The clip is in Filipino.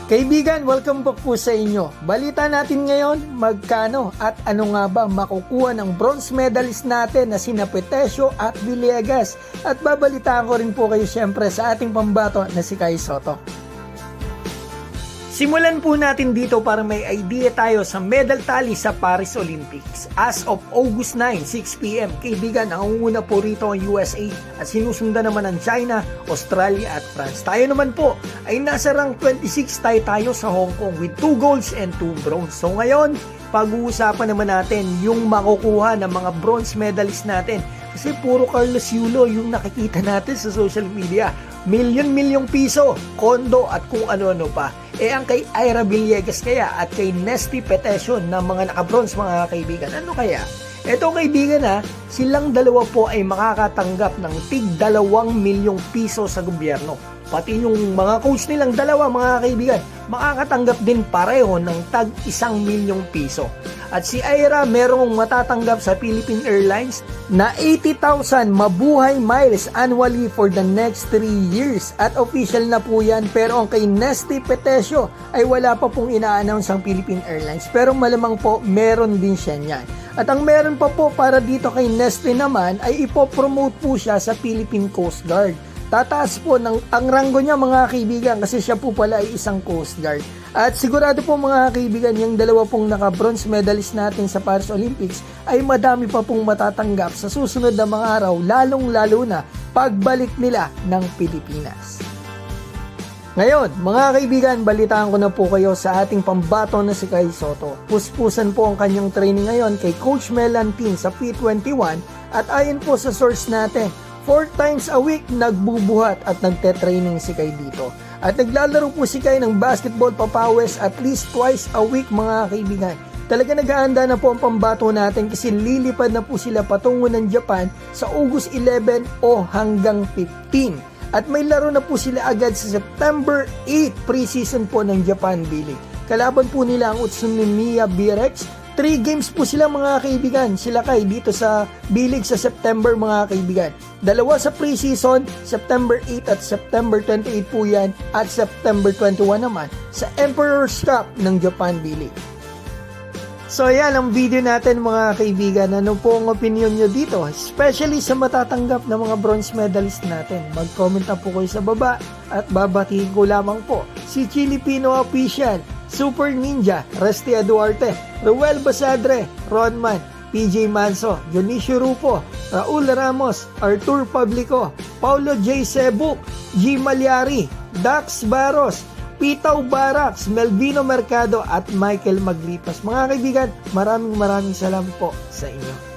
Kaibigan, welcome back po sa inyo. Balita natin ngayon, magkano at ano nga ba makukuha ng bronze medalist natin na sina Petesio at Villegas. At babalitaan ko rin po kayo syempre sa ating pambato na si Kai Sotto. Simulan po natin dito para may idea tayo sa medal tally sa Paris Olympics. As of August 9, 6 p.m, kaibigan, ang una po rito ang USA at sinusundan naman ang China, Australia at France. Tayo naman po ay nasa rank 26 tayo sa Hong Kong with 2 golds and 2 bronze. So ngayon, pag-uusapan naman natin yung makukuha ng mga bronze medalist natin. Kasi puro Carlos Yulo yung nakikita natin sa social media. Milyon-milyong piso, kondo at kung ano-ano pa. Ang kay Ira Villegas kaya at kay Nesty Petesio na mga naka-bronze mga kaibigan, ano kaya? Eto kaibigan silang dalawa po ay makakatanggap ng tig 2 milyong piso sa gobyerno. Pati yung mga coach nilang dalawa mga kaibigan, makakatanggap din pareho ng tag 1 milyong piso. At si Ira merong matatanggap sa Philippine Airlines na 80,000 mabuhay miles annually for the next 3 years. At official na po yan, pero ang kay Nesty Petesio ay wala pa pong ina-announce ang Philippine Airlines. Pero malamang po meron din siya niyan. At ang meron pa po para dito kay Nesty naman ay ipopromote po siya sa Philippine Coast Guard. Tataas po ang ranggo niya mga kaibigan kasi siya po pala ay isang Coast Guard. At sigurado po mga kaibigan, yung dalawa pong naka-bronze medalist natin sa Paris Olympics ay madami pa pong matatanggap sa susunod na mga araw, lalong-lalo na pagbalik nila ng Pilipinas. Ngayon, mga kaibigan, balitaan ko na po kayo sa ating pambato na si Kai Sotto. Puspusan po ang kanyang training ngayon kay Coach Melantin sa P21 at ayon po sa source natin, 4 times a week nagbubuhat at nagte-training si Kai dito. At naglalaro po si Kai ng basketball papawis at least twice a week mga kaibigan. Talaga nag-aanda na po ang pambato natin kasi lilipad na po sila patungo ng Japan sa August 11 o hanggang 15. At may laro na po sila agad sa September 8 preseason po ng Japan B-League. Kalaban po nila ang Utsunomiya B-Rex. 3 games po sila mga kaibigan, sila Kai dito sa B-League sa September mga kaibigan. 2 sa preseason, September 8 at September 28 po yan at September 21 naman sa Emperor's Cup ng Japan B-League. So yan ang video natin mga kaibigan. Ano po ang opinion nyo dito? Especially sa matatanggap na mga bronze medalist natin. Mag-comment na po kayo sa baba at babatiin ko lamang po si Filipino Official, Super Ninja, Restia Duarte, Ruel Basadre, Ronman, PJ Manso, Dionisio Rupo, Raul Ramos, Artur Pablico, Paulo J. Sebuk, G. Malyari, Dax Baros, Pitaw Barax, Melvino Mercado at Michael Maglipas. Mga kaibigan, maraming salamat po sa inyo.